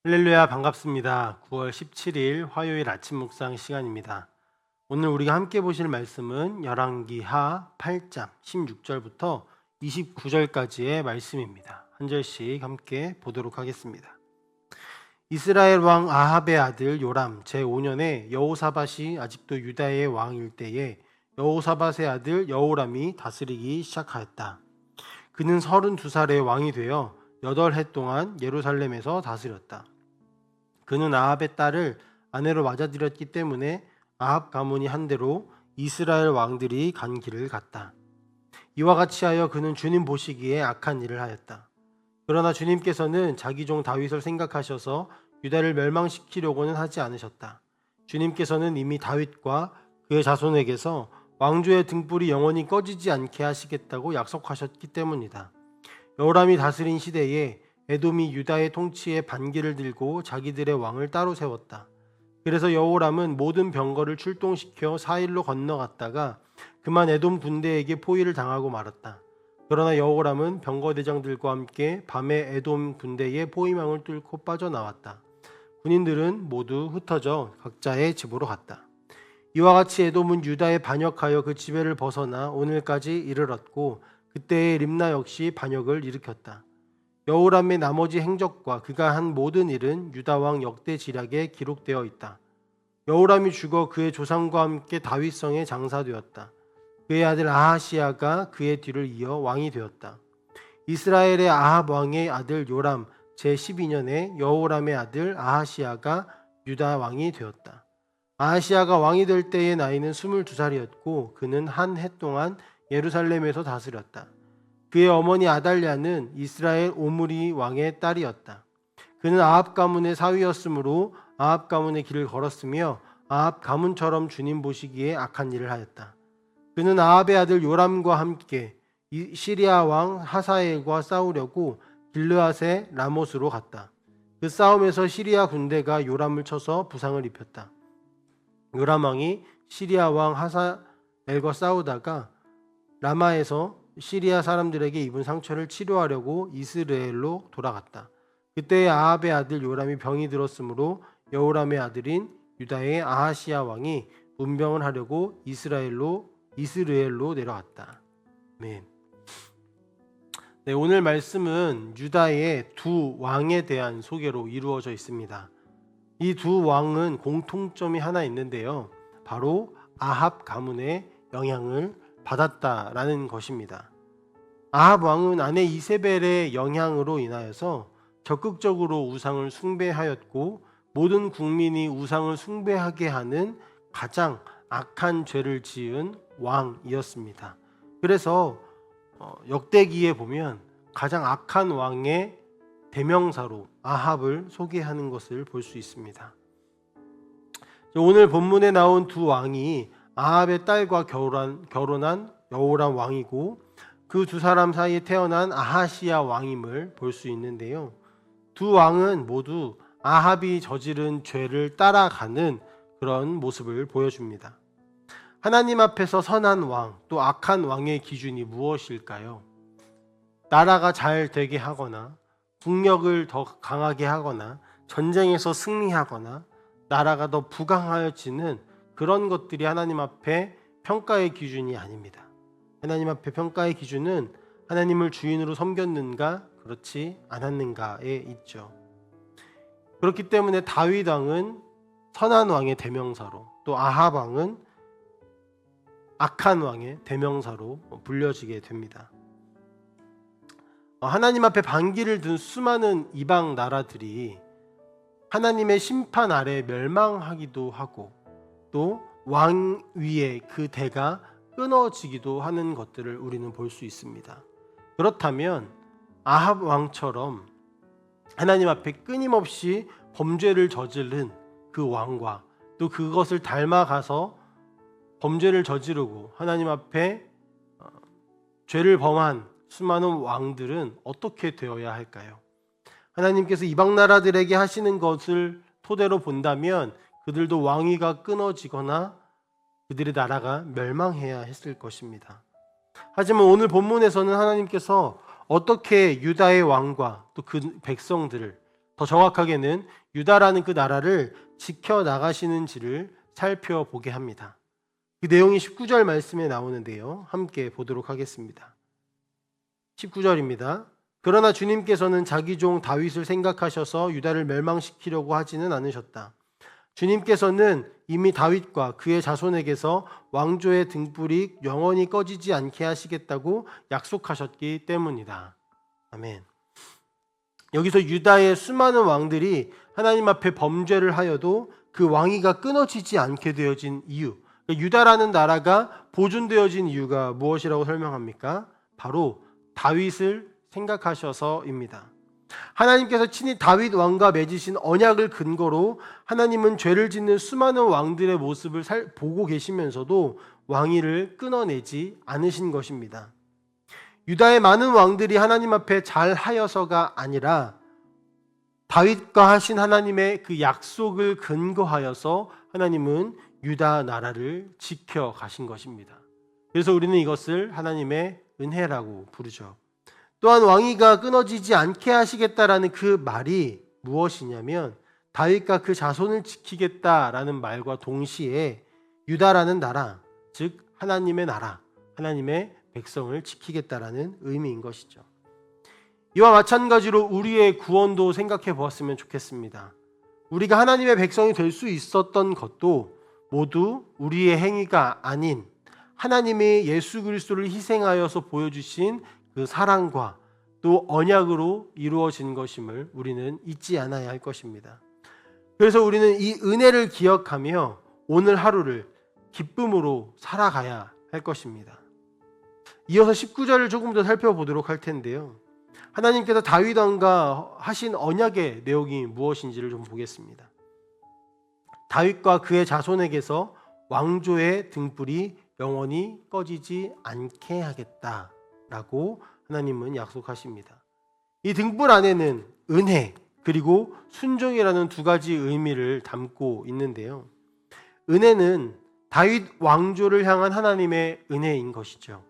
할렐루야, 반갑습니다. 9월 17일 화요일 아침 묵상 시간입니다. 오늘 우리가 함께 보실 말씀은 열왕기하 8장 16절부터 29절까지의 말씀입니다. 한 절씩 함께 보도록 하겠습니다. 이스라엘 왕 아합의 아들 요람 제5년에 여호사밧이 아직도 유다의 왕일 때에 여호사밧의 아들 여호람이 다스리기 시작하였다. 그는 32살의 왕이 되어 8해 동안 예루살렘에서 다스렸다. 그는 아합의 딸을 아내로 맞아들였기 때문에 아합 가문이 한 대로 이스라엘 왕들이 간 길을 갔다. 이와 같이 하여 그는 주님 보시기에 악한 일을 하였다. 그러나 주님께서는 자기 종 다윗을 생각하셔서 유다를 멸망시키려고는 하지 않으셨다. 주님께서는 이미 다윗과 그의 자손에게서 왕조의 등불이 영원히 꺼지지 않게 하시겠다고 약속하셨기 때문이다. 여호람이 다스린 시대에 에돔이 유다의 통치에 반기를 들고 자기들의 왕을 따로 세웠다. 그래서 여호람은 모든 병거를 출동시켜 사일로 건너갔다가 그만 에돔 군대에게 포위를 당하고 말았다. 그러나 여호람은 병거대장들과 함께 밤에 에돔 군대의 포위망을 뚫고 빠져나왔다. 군인들은 모두 흩어져 각자의 집으로 갔다. 이와 같이 에돔은 유다에 반역하여 그 지배를 벗어나 오늘까지 이르렀고 그때의 림나 역시 반역을 일으켰다. 여호람의 나머지 행적과 그가 한 모든 일은 유다왕 역대지략에 기록되어 있다. 여호람이 죽어 그의 조상과 함께 다윗성에 장사되었다. 그의 아들 아하시야가 그의 뒤를 이어 왕이 되었다. 이스라엘의 아합 왕의 아들 요람 제12년에 여호람의 아들 아하시야가 유다 왕이 되었다. 아하시야가 왕이 될 때의 나이는 22살이었고 그는 한 해 동안 예루살렘에서 다스렸다. 그의 어머니 아달랴는 이스라엘 오므리 왕의 딸이었다. 그는 아합 가문의 사위였으므로 아합 가문의 길을 걸었으며 아합 가문처럼 주님 보시기에 악한 일을 하였다. 그는 아합의 아들 요람과 함께 시리아 왕 하사엘과 싸우려고 길르앗의 라못으로 갔다. 그 싸움에서 시리아 군대가 요람을 쳐서 부상을 입혔다. 요람 왕이 시리아 왕 하사엘과 싸우다가 라마에서 시리아 사람들에게 입은 상처를 치료하려고 이스라엘로 돌아갔다. 그때 아합의 아들 요람이 병이 들었으므로 여호람의 아들인 유다의 아하시야 왕이 문병을 하려고 이스라엘로 내려갔다. 네. 오늘 말씀은 유다의 두 왕에 대한 소개로 이루어져 있습니다. 이 두 왕은 공통점이 하나 있는데요. 바로 아합 가문의 영향을 받았다라는 것입니다. 아합 왕은 아내 이세벨의 영향으로 인하여서 적극적으로 우상을 숭배하였고 모든 국민이 우상을 숭배하게 하는 가장 악한 죄를 지은 왕이었습니다. 그래서 역대기에 보면 가장 악한 왕의 대명사로 아합을 소개하는 것을 볼 수 있습니다. 오늘 본문에 나온 두 왕이 아합의 딸과 결혼한 여호람 왕이고 그 두 사람 사이에 태어난 아하시야 왕임을 볼 수 있는데요. 두 왕은 모두 아합이 저지른 죄를 따라가는 그런 모습을 보여줍니다. 하나님 앞에서 선한 왕, 또 악한 왕의 기준이 무엇일까요? 나라가 잘 되게 하거나 국력을 더 강하게 하거나 전쟁에서 승리하거나 나라가 더 부강하여지는 그런 것들이 하나님 앞에 평가의 기준이 아닙니다. 하나님 앞에 평가의 기준은 하나님을 주인으로 섬겼는가 그렇지 않았는가에 있죠. 그렇기 때문에 다윗 왕은 선한 왕의 대명사로, 또 아합 왕은 악한 왕의 대명사로 불려지게 됩니다. 하나님 앞에 반기를 든 수많은 이방 나라들이 하나님의 심판 아래 멸망하기도 하고 또 왕 위에 그 대가 끊어지기도 하는 것들을 우리는 볼 수 있습니다. 그렇다면 아합 왕처럼 하나님 앞에 끊임없이 범죄를 저지른 그 왕과 또 그것을 닮아가서 범죄를 저지르고 하나님 앞에 죄를 범한 수많은 왕들은 어떻게 되어야 할까요? 하나님께서 이방 나라들에게 하시는 것을 토대로 본다면 그들도 왕위가 끊어지거나 그들의 나라가 멸망해야 했을 것입니다. 하지만 오늘 본문에서는 하나님께서 어떻게 유다의 왕과 또 그 백성들을 더 정확하게는 유다라는 그 나라를 지켜나가시는지를 살펴보게 합니다. 그 내용이 19절 말씀에 나오는데요. 함께 보도록 하겠습니다. 19절입니다. 그러나 주님께서는 자기 종 다윗을 생각하셔서 유다를 멸망시키려고 하지는 않으셨다. 주님께서는 이미 다윗과 그의 자손에게서 왕조의 등불이 영원히 꺼지지 않게 하시겠다고 약속하셨기 때문이다. 아멘. 여기서 유다의 수많은 왕들이 하나님 앞에 범죄를 하여도 그 왕위가 끊어지지 않게 되어진 이유, 유다라는 나라가 보존되어진 이유가 무엇이라고 설명합니까? 바로 다윗을 생각하셔서입니다. 하나님께서 친히 다윗 왕과 맺으신 언약을 근거로 하나님은 죄를 짓는 수많은 왕들의 모습을 보고 계시면서도 왕위를 끊어내지 않으신 것입니다. 유다의 많은 왕들이 하나님 앞에 잘하여서가 아니라 다윗과 하신 하나님의 그 약속을 근거하여서 하나님은 유다 나라를 지켜가신 것입니다. 그래서 우리는 이것을 하나님의 은혜라고 부르죠. 또한 왕위가 끊어지지 않게 하시겠다라는 그 말이 무엇이냐면 다윗과 그 자손을 지키겠다라는 말과 동시에 유다라는 나라, 즉 하나님의 나라, 하나님의 백성을 지키겠다라는 의미인 것이죠. 이와 마찬가지로 우리의 구원도 생각해 보았으면 좋겠습니다. 우리가 하나님의 백성이 될 수 있었던 것도 모두 우리의 행위가 아닌 하나님이 예수 그리스도를 희생하여서 보여주신 그 사랑과 또 언약으로 이루어진 것임을 우리는 잊지 않아야 할 것입니다. 그래서 우리는 이 은혜를 기억하며 오늘 하루를 기쁨으로 살아가야 할 것입니다. 이어서 19절을 조금 더 살펴보도록 할 텐데요. 하나님께서 다윗 왕과 하신 언약의 내용이 무엇인지를 좀 보겠습니다. 다윗과 그의 자손에게서 왕조의 등불이 영원히 꺼지지 않게 하겠다라고 하나님은 약속하십니다. 이 등불 안에는 은혜 그리고 순종이라는 두 가지 의미를 담고 있는데요. 은혜는 다윗 왕조를 향한 하나님의 은혜인 것이죠.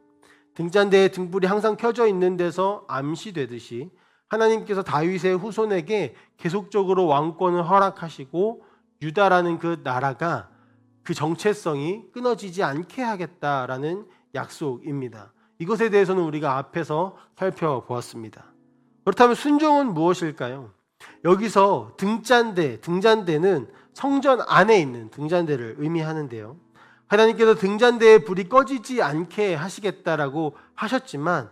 등잔대에 등불이 항상 켜져 있는 데서 암시되듯이 하나님께서 다윗의 후손에게 계속적으로 왕권을 허락하시고 유다라는 그 나라가 그 정체성이 끊어지지 않게 하겠다라는 약속입니다. 이것에 대해서는 우리가 앞에서 살펴보았습니다. 그렇다면 순종은 무엇일까요? 여기서 등잔대는 성전 안에 있는 등잔대를 의미하는데요. 하나님께서 등잔대의 불이 꺼지지 않게 하시겠다라고 하셨지만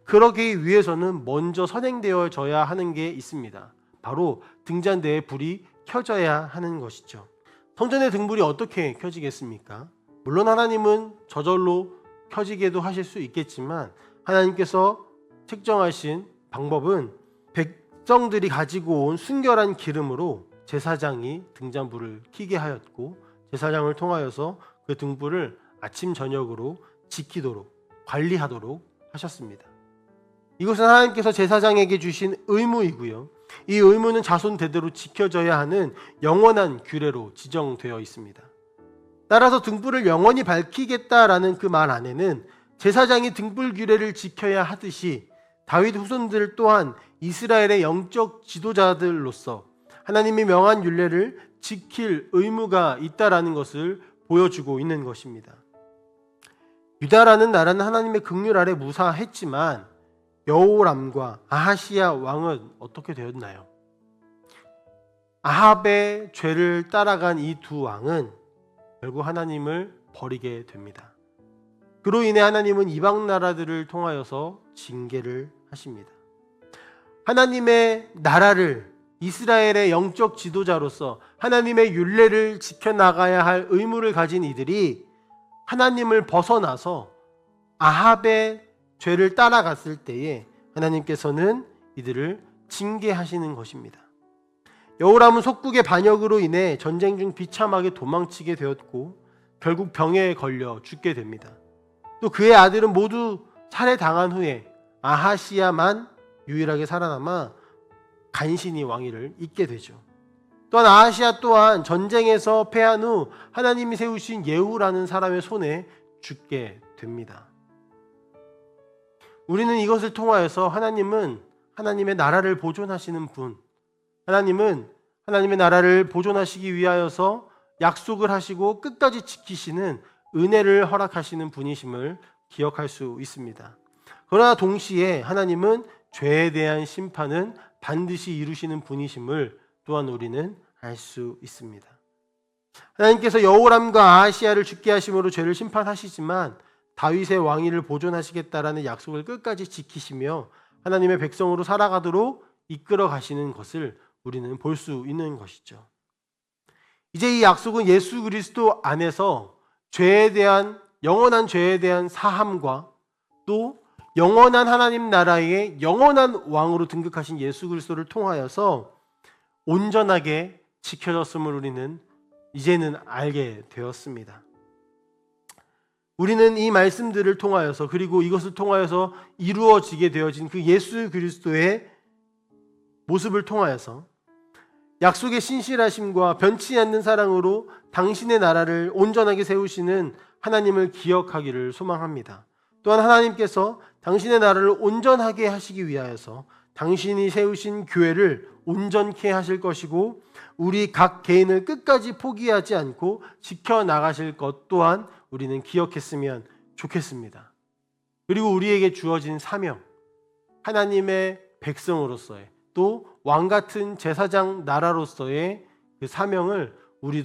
그러기 위해서는 먼저 선행되어져야 하는 게 있습니다. 바로 등잔대의 불이 켜져야 하는 것이죠. 성전의 등불이 어떻게 켜지겠습니까? 물론 하나님은 저절로 켜지게도 하실 수 있겠지만 하나님께서 책정하신 방법은 백성들이 가지고 온 순결한 기름으로 제사장이 등잔불을 켜게 하였고 제사장을 통하여서 그 등불을 아침 저녁으로 지키도록 관리하도록 하셨습니다. 이것은 하나님께서 제사장에게 주신 의무이고요. 이 의무는 자손 대대로 지켜져야 하는 영원한 규례로 지정되어 있습니다. 따라서 등불을 영원히 밝히겠다라는 그 말 안에는 제사장이 등불 규례를 지켜야 하듯이 다윗 후손들 또한 이스라엘의 영적 지도자들로서 하나님이 명한 율례를 지킬 의무가 있다라는 것을 보여주고 있는 것입니다. 유다라는 나라는 하나님의 긍휼 아래 무사했지만 여호람과 아하시야 왕은 어떻게 되었나요? 아합의 죄를 따라간 이 두 왕은 결국 하나님을 버리게 됩니다. 그로 인해 하나님은 이방 나라들을 통하여서 징계를 하십니다. 하나님의 나라를 이스라엘의 영적 지도자로서 하나님의 율례를 지켜나가야 할 의무를 가진 이들이 하나님을 벗어나서 아합의 죄를 따라갔을 때에 하나님께서는 이들을 징계하시는 것입니다. 여호람은 속국의 반역으로 인해 전쟁 중 비참하게 도망치게 되었고 결국 병에 걸려 죽게 됩니다. 또 그의 아들은 모두 살해당한 후에 아하시야만 유일하게 살아남아 간신히 왕위를 잇게 되죠. 또한 아하시야 또한 전쟁에서 패한 후 하나님이 세우신 예후라는 사람의 손에 죽게 됩니다. 우리는 이것을 통하여서 하나님은 하나님의 나라를 보존하시는 분, 하나님은 하나님의 나라를 보존하시기 위하여서 약속을 하시고 끝까지 지키시는 은혜를 허락하시는 분이심을 기억할 수 있습니다. 그러나 동시에 하나님은 죄에 대한 심판은 반드시 이루시는 분이심을 또한 우리는 알 수 있습니다. 하나님께서 여호람과 아하시야를 죽게 하심으로 죄를 심판하시지만 다윗의 왕위를 보존하시겠다라는 약속을 끝까지 지키시며 하나님의 백성으로 살아가도록 이끌어 가시는 것을 우리는 볼 수 있는 것이죠. 이제 이 약속은 예수 그리스도 안에서 영원한 죄에 대한 사함과 또 영원한 하나님 나라의 영원한 왕으로 등극하신 예수 그리스도를 통하여서 온전하게 지켜졌음을 우리는 이제는 알게 되었습니다. 우리는 이 말씀들을 통하여서 그리고 이것을 통하여서 이루어지게 되어진 그 예수 그리스도의 모습을 통하여서 약속의 신실하심과 변치 않는 사랑으로 당신의 나라를 온전하게 세우시는 하나님을 기억하기를 소망합니다. 또한 하나님께서 당신의 나라를 온전하게 하시기 위하여서 당신이 세우신 교회를 온전케 하실 것이고 우리 각 개인을 끝까지 포기하지 않고 지켜나가실 것 또한 우리는 기억했으면 좋겠습니다. 그리고 우리에게 주어진 사명, 하나님의 백성으로서의 또 왕같은 제사장 나라로서의 그 사명을 우리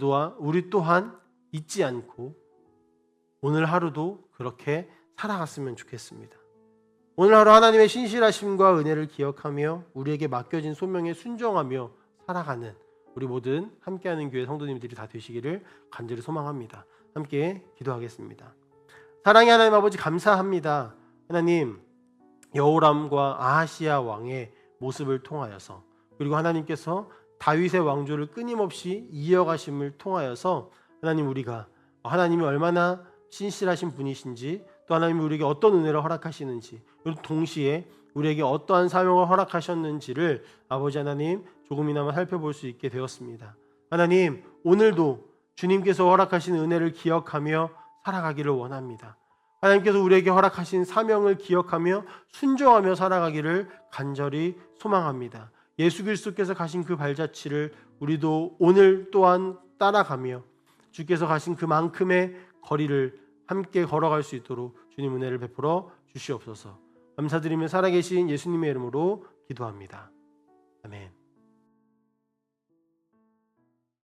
또한 잊지 않고 오늘 하루도 그렇게 살아갔으면 좋겠습니다. 오늘 하루 하나님의 신실하심과 은혜를 기억하며 우리에게 맡겨진 소명에 순종하며 살아가는 우리 모든 함께하는 교회 성도님들이 다 되시기를 간절히 소망합니다. 함께 기도하겠습니다. 사랑의 하나님 아버지 감사합니다. 하나님 여호람과 아하시야 왕의 모습을 통하여서 그리고 하나님께서 다윗의 왕조를 끊임없이 이어가심을 통하여서 하나님 우리가 하나님이 얼마나 신실하신 분이신지 또 하나님이 우리에게 어떤 은혜를 허락하시는지 그리고 동시에 우리에게 어떠한 사명을 허락하셨는지를 아버지 하나님 조금이나마 살펴볼 수 있게 되었습니다. 하나님 오늘도 주님께서 허락하신 은혜를 기억하며 살아가기를 원합니다. 하나님께서 우리에게 허락하신 사명을 기억하며 순종하며 살아가기를 간절히 소망합니다. 예수 그리스도께서 가신 그 발자취를 우리도 오늘 또한 따라가며 주께서 가신 그만큼의 거리를 함께 걸어갈 수 있도록 주님 은혜를 베풀어 주시옵소서. 감사드리며 살아계신 예수님의 이름으로 기도합니다. 아멘.